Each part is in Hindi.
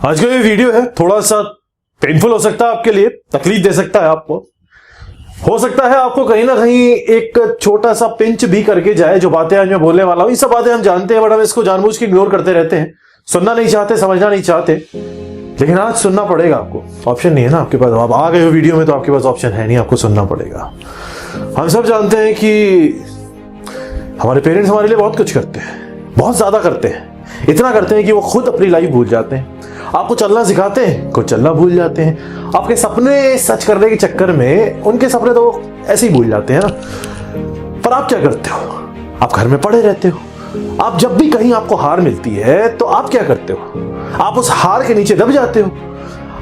आज का ये वीडियो है थोड़ा सा पेनफुल हो सकता है आपके लिए, तकलीफ दे सकता है आपको, हो सकता है आपको कहीं ना कहीं एक छोटा सा पिंच भी करके जाए। जो बातें आज मैं बोलने वाला हूं, ये सब बातें हम जानते हैं, बट हम इसको जानबूझ के इग्नोर करते रहते हैं, सुनना नहीं चाहते, समझना नहीं चाहते। लेकिन आज सुनना पड़ेगा आपको, ऑप्शन नहीं है ना आपके पास। आप आ गए हो वीडियो में तो आपके पास ऑप्शन है नहीं, आपको सुनना पड़ेगा। हम सब जानते हैं कि हमारे पेरेंट्स हमारे लिए बहुत कुछ करते हैं, बहुत ज्यादा करते हैं, इतना करते हैं कि वो खुद अपनी लाइफ भूल जाते हैं। आपको चलना सिखाते हैं, कुछ चलना भूल जाते हैं। आपके सपने सच करने के चक्कर में उनके सपने तो ऐसे ही भूल जाते हैं ना। पर आप क्या करते हो? आप घर में पड़े रहते हो। आप जब भी कहीं आपको हार मिलती है तो आप क्या करते हो? आप उस हार के नीचे दब जाते हो।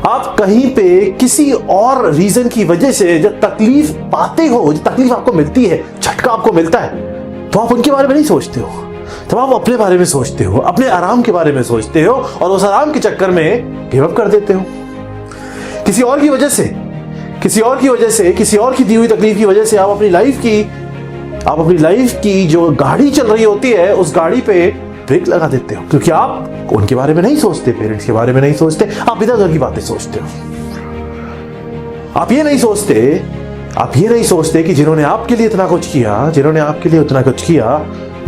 आप कहीं पे किसी और रीजन की वजह से जब तकलीफ पाते हो, जो तकलीफ आपको मिलती है, झटका आपको मिलता है, तो आप उनके बारे में नहीं सोचते हो। तब आप अपने बारे में सोचते हो, अपने आराम के बारे में सोचते हो, और उस आराम के चक्कर में गिव अप कर देते हो। किसी और की वजह से, किसी और की दी हुई तकलीफ की वजह से आप अपनी लाइफ की जो गाड़ी चल रही होती है, उस गाड़ी पे ब्रेक लगा देते हो, क्योंकि आप उनके बारे में नहीं सोचते, पेरेंट्स के बारे में नहीं सोचते, आप इधर उधर की बातें सोचते हो। आप ये नहीं सोचते कि जिन्होंने आपके लिए इतना कुछ किया, जिन्होंने आपके लिए उतना कुछ किया,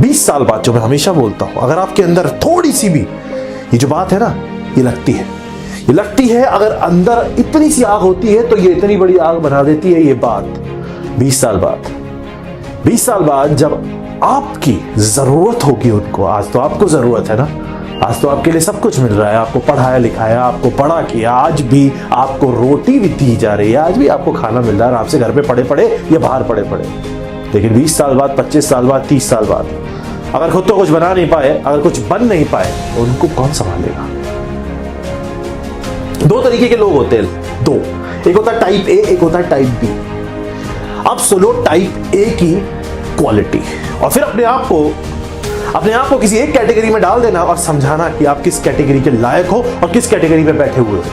20 साल बाद, जो मैं हमेशा बोलता हूं, अगर आपके अंदर थोड़ी सी भी ये जो बात है ना, ये लगती है, अगर अंदर इतनी सी आग होती है तो ये इतनी बड़ी आग बना देती है। ये बात 20 साल बाद जब आपकी जरूरत होगी उनको, आज तो आपको जरूरत है ना, आज तो आपके लिए सब कुछ मिल रहा है, आपको पढ़ाया लिखाया, आपको बड़ा किया, आज भी आपको रोटी भी दी जा रही है, आज भी आपको खाना मिल रहा है, आपसे घर पे पड़े या बाहर पड़े। लेकिन 20 साल बाद, 25 साल बाद, 30 साल बाद अगर खुद तो कुछ बना नहीं पाए, अगर कुछ बन नहीं पाए, तो उनको कौन संभालेगा? दो तरीके के लोग होते हैं, दो। एक होता है टाइप ए, एक होता है टाइप बी। अब सुनो टाइप ए की क्वालिटी, और फिर अपने आप को किसी एक कैटेगरी में डाल देना और समझाना कि आप किस कैटेगरी के लायक हो और किस कैटेगरी में बैठे हुए हो।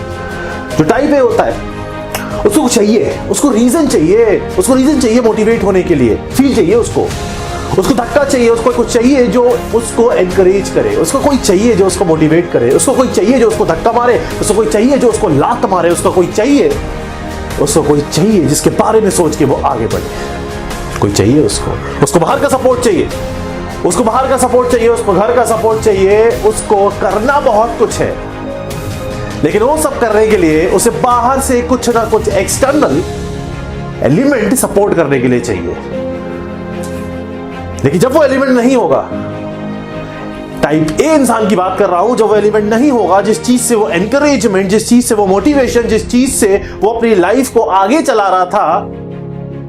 जो टाइप ए होता है, उसको रीजन चाहिए मोटिवेट होने के लिए, फील चाहिए उसको धक्का चाहिए, उसको कुछ चाहिए जो उसको एनकरेज करे, उसको कोई चाहिए जो उसको मोटिवेट करे, उसको कोई चाहिए जो उसको धक्का मारे, उसको कोई चाहिए जो उसको लात मारे, उसको कोई चाहिए जिसके बारे में सोच के वो आगे बढ़े। कोई चाहिए उसको बाहर का सपोर्ट चाहिए, उसको घर का सपोर्ट चाहिए, उसको करना बहुत कुछ है, लेकिन वो सब करने के लिए उसे बाहर से कुछ ना कुछ एक्सटर्नल एलिमेंट सपोर्ट करने के लिए चाहिए। लेकिन जब वो एलिमेंट नहीं होगा, टाइप ए इंसान की बात कर रहा हूं, जब वो एलिमेंट नहीं होगा, जिस चीज से वो एनकरेजमेंट, जिस चीज से वो मोटिवेशन, जिस चीज से वो अपनी लाइफ को आगे चला रहा था,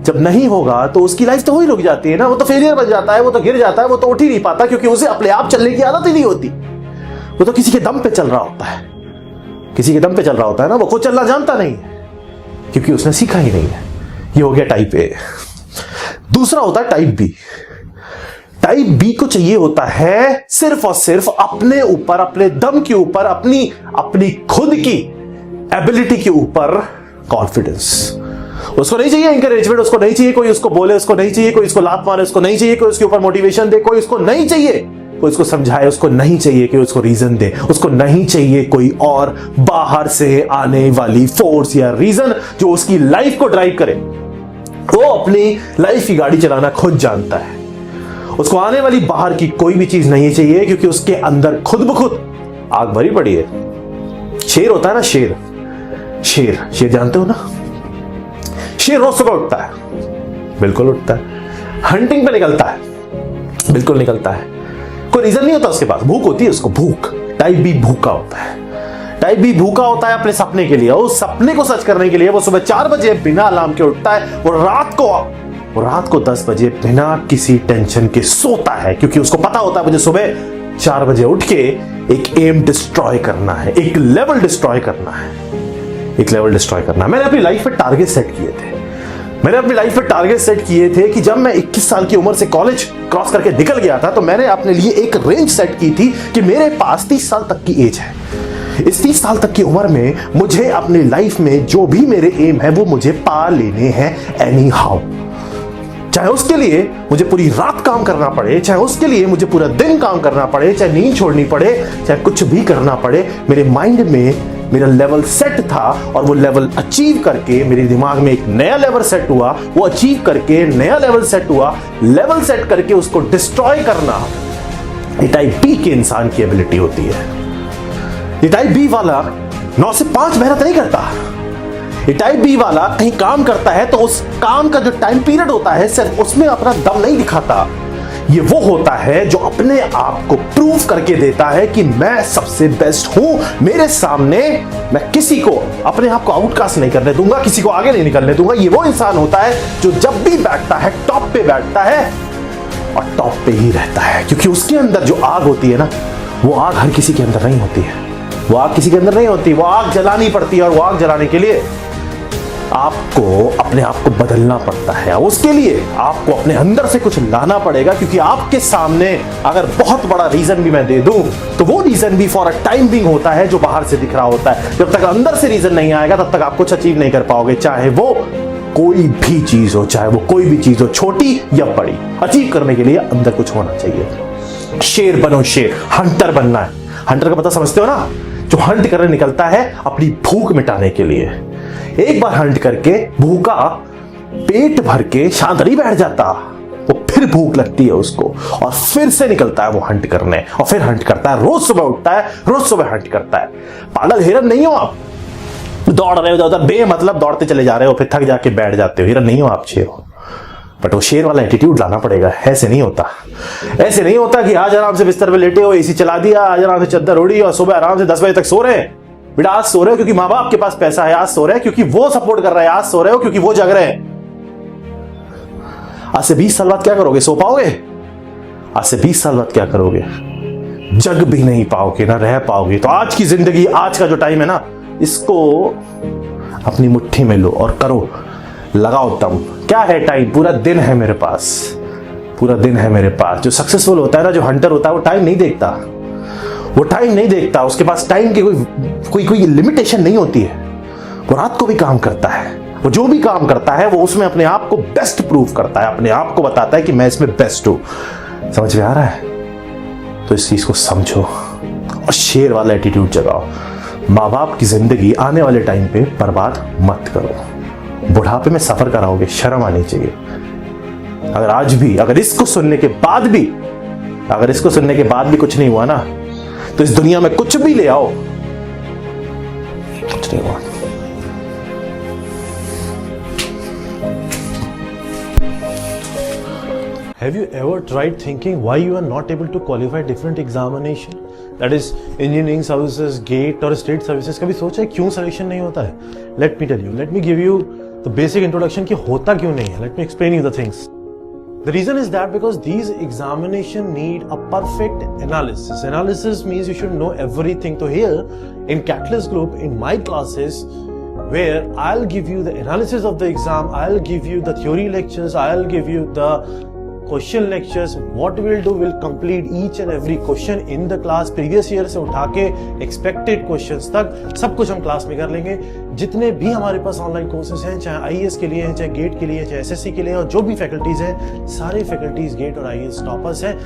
जब नहीं होगा तो उसकी लाइफ तो वही रुक जाती है ना। वो तो फेलियर बन जाता है, वो तो गिर जाता है, वो तो उठ ही नहीं पाता, क्योंकि उसे अपने आप चलने की आदत ही नहीं होती। वो तो किसी के दम पे चल रहा होता है ना, वो खुद चलना जानता नहीं है, क्योंकि उसने सीखा ही नहीं है। ये हो गया टाइप ए। दूसरा होता है टाइप बी। टाइप बी को चाहिए होता है सिर्फ और सिर्फ अपने ऊपर, अपने दम के ऊपर, अपनी खुद की एबिलिटी के ऊपर कॉन्फिडेंस। उसको नहीं चाहिए इंकरेजमेंट, उसको नहीं चाहिए कोई उसको बोले, उसको नहीं चाहिए कोई उसको लात मारे, उसको नहीं चाहिए कोई उसके ऊपर मोटिवेशन दे, कोई उसको नहीं चाहिए कोई उसको समझाए, उसको नहीं चाहिए कि उसको रीजन दे, उसको नहीं चाहिए कोई और बाहर से आने वाली फोर्स या रीजन जो उसकी लाइफ को ड्राइव करे। वो अपनी लाइफ की गाड़ी चलाना खुद जानता है, उसको आने वाली बाहर की कोई भी चीज नहीं चाहिए, क्योंकि उसके अंदर खुद ब खुद आग भरी पड़ी है। शेर होता है ना, शेर जानते हो ना? शेर रोज सुबह उठता है, बिल्कुल उठता है, हंटिंग पे निकलता है, बिल्कुल निकलता है, कोई रीजन नहीं होता उसके पास, भूख होती है उसको, भूख। टाइप बी भूखा होता है अपने सपने के लिए, उस सपने को सच करने के लिए वो सुबह 4 बजे बिना अलार्म के उठता है, वो रात को 10 बजे बिना किसी टेंशन के सोता है, क्योंकि उसको पता होता है मुझे सुबह 4 बजे उठ के एक एम डिस्ट्रॉय करना है, एक लेवल डिस्ट्रॉय करना है। मैंने अपनी लाइफ में टारगेट सेट किए थे कि जब मैं 21 साल की उम्र से कॉलेज क्रॉस करके निकल गया था, तो मैंने अपने लिए एक रेंज सेट की थी कि मेरे पास 30 साल तक की एज है। इस 30 साल तक की उम्र में मुझे अपनी लाइफ में जो भी मेरे एम है वो मुझे पा लेने हैं एनी हाउ। चाहे उसके लिए मुझे पूरी रात काम करना पड़े, चाहे उसके लिए मुझे पूरा दिन काम करना पड़े, चाहे नींद छोड़नी पड़े, चाहे कुछ भी करना पड़े, मेरे माइंड में मेरा लेवल सेट था और वो लेवल अचीव करके मेरे दिमाग में एक नया लेवल सेट हुआ, वो अचीव करके नया लेवल सेट हुआ, लेवल सेट करके उसको डिस्ट्रॉय करना, ये टाइप बी के इंसान की एबिलिटी होती है। ये टाइप बी वाला 9 से 5 मेहनत नहीं करता। ये टाइप बी वाला कहीं काम करता है तो उस काम का जो टाइम पीरियड होता है सिर्फ उसमें अपना दम नहीं दिखाता। ये वो होता है जो अपने आप को प्रूव करके देता है कि मैं सबसे बेस्ट हूं, मेरे सामने मैं किसी को अपने आप को आउटकास्ट नहीं करने दूंगा, किसी को आगे नहीं निकलने दूंगा। ये वो इंसान होता है जो जब भी बैठता है टॉप पे बैठता है और टॉप पे ही रहता है, क्योंकि उसके अंदर जो आग होती है ना, वो आग हर किसी के अंदर नहीं होती है। वो आग किसी के अंदर नहीं होती, वो आग जलानी पड़ती है और वो आग जलाने के लिए आपको अपने आप को बदलना पड़ता है। उसके लिए आपको अपने अंदर से कुछ लाना पड़ेगा, क्योंकि आपके सामने अगर बहुत बड़ा रीजन भी मैं दे दूं तो वो रीजन भी फॉर अ टाइम बिंग होता है जो बाहर से दिख रहा होता है। जब तक अंदर से रीजन नहीं आएगा तब तक आप कुछ अचीव नहीं कर पाओगे, चाहे वो कोई भी चीज हो, चाहे वो कोई भी चीज हो, छोटी या बड़ी। अचीव करने के लिए अंदर कुछ होना चाहिए। शेर बनो, शेर, हंटर बनना है। हंटर का मतलब समझते हो ना, जो हंट करने निकलता है अपनी भूख मिटाने के लिए। एक बार हंट करके भूखा पेट भर के शांत नहीं बैठ जाता, वो फिर भूख लगती है उसको और फिर से निकलता है वो हंट करने, और फिर हंट करता है। रोज सुबह उठता है, रोज सुबह हंट करता है। पागल हिरन नहीं हो आप, दौड़ रहे हो उधर बेमतलब दौड़ते चले जा रहे हो, फिर थक जाके बैठ जाते हो। हिरन नहीं हो आप, शेर हो। बट वो शेर वाला एटीट्यूड लाना पड़ेगा। ऐसे नहीं होता, ऐसे नहीं होता कि आज आराम से बिस्तर पे लेटे हो, एसी चला दिया, आज आराम से चादर ओढ़ी और सुबह आराम से 10 बजे तक सो रहे हैं। बेटा आज सो रहे हो क्योंकि माँ बाप के पास पैसा है, आज सो रहे हैं क्योंकि वो सपोर्ट कर रहा है, आज सो रहे हो क्योंकि वो जग रहे हैं। आज से 20 साल बाद क्या करोगे? सो पाओगे? आज से 20 साल बाद क्या करोगे? जग भी नहीं पाओगे, ना रह पाओगे। तो आज की जिंदगी, आज का जो टाइम है ना, इसको अपनी मुट्ठी में लो और करो, लगाओ दम। क्या है टाइम? पूरा दिन है मेरे पास, पूरा दिन है मेरे पास। जो सक्सेसफुल होता है ना, जो हंटर होता है, वो टाइम नहीं देखता, वो टाइम नहीं देखता। उसके पास टाइम की कोई लिमिटेशन नहीं होती है। वो रात को भी काम करता है, वो जो भी काम करता है वो उसमें अपने आप को बेस्ट प्रूव करता है, अपने आप को बताता है कि मैं इसमें बेस्ट हूं। समझ में आ रहा है? तो इस चीज को समझो और शेर वाला एटीट्यूड जगाओ। माँ बाप की जिंदगी आने वाले टाइम पे बर्बाद मत करो। बुढ़ापे में सफर कराओगे, शर्म आनी चाहिए। अगर आज भी, अगर इसको सुनने के बाद भी, अगर इसको सुनने के बाद भी कुछ नहीं हुआ ना, तो इस दुनिया में कुछ भी ले आओ, कुछ नहीं हुआ। Have you ever tried thinking why you are not able to qualify different examination? That is engineering services, GATE और state services. कभी सोचा है क्यों selection नहीं होता है? Let me tell you. Let me give you the basic introduction कि होता क्यों नहीं है. Let me explain you the things. The reason is that because these examination need a perfect analysis. Analysis means you should know everything. So here in Catalyst Group, in my classes, where I'll give you the analysis of the exam, I'll give you the theory lectures, I'll give you the question lectures. What we'll do, we'll complete each and every question in the class. Previous year से उठा के expected questions तक सब कुछ हम क्लास में कर लेंगे। जितने भी हमारे पास ऑनलाइन कोर्सेज हैं, चाहे IAS के लिए हैं, चाहे गेट के लिए हैं, चाहे SSC के लिए और जो भी फैकल्टीज हैं, सारे फैकल्टीज गेट और IAS टॉपर्स हैं।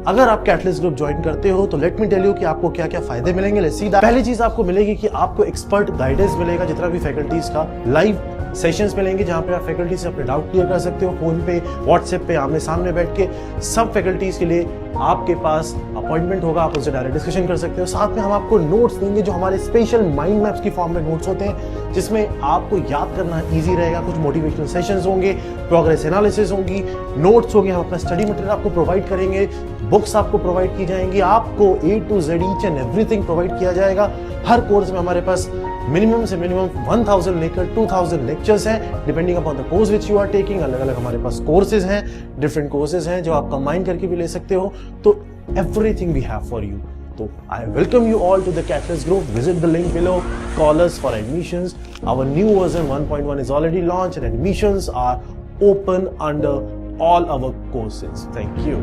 अगर आप कैटलिस्ट ग्रुप ज्वाइन करते हो तो लेट मी टेल यू कि आपको क्या क्या फायदे मिलेंगे। सीधा पहली चीज आपको मिलेगी कि आपको एक्सपर्ट गाइडेंस मिलेगा, जितना भी फैकल्टीज का लाइव सेशंस मिलेंगे जहां पे आप फैकल्टी से अपने डाउट क्लियर कर सकते हो, फोन पे, व्हाट्सएप पे, आमने सामने बैठ के। सब फैकल्टीज के लिए आपके पास अपॉइंटमेंट होगा, आप उनसे डायरेक्ट डिस्कशन कर सकते हो। साथ में हम आपको नोट्स देंगे जो हमारे स्पेशल माइंड मैप्स की फॉर्म में नोट्स होते हैं, जिसमें आपको याद करना ईजी रहेगा। कुछ मोटिवेशनल सेशंस होंगे, प्रोग्रेस एनालिसिस होंगी, नोट्स होंगे, हम अपना स्टडी मटेरियल आपको प्रोवाइड करेंगे, बुक्स आपको प्रोवाइड की जाएंगी, आपको A to Z each and everything provide किया जाएगा। हर कोर्स में हमारे पास मिनिमम से मिनिमम 1000 लेकर 2000 लेक्चर्स हैं, depending upon the course which you are taking. अलग अलग हमारे पास कोर्सेज हैं, डिफरेंट कोर्सेज हैं जो आप कंबाइन करके भी ले सकते हो। तो everything we have for you. So I welcome you all to the Catalyst Group. Visit the link below. Call us for admissions. Our new version 1.1 is already launched and admissions are open under all our courses. Thank you.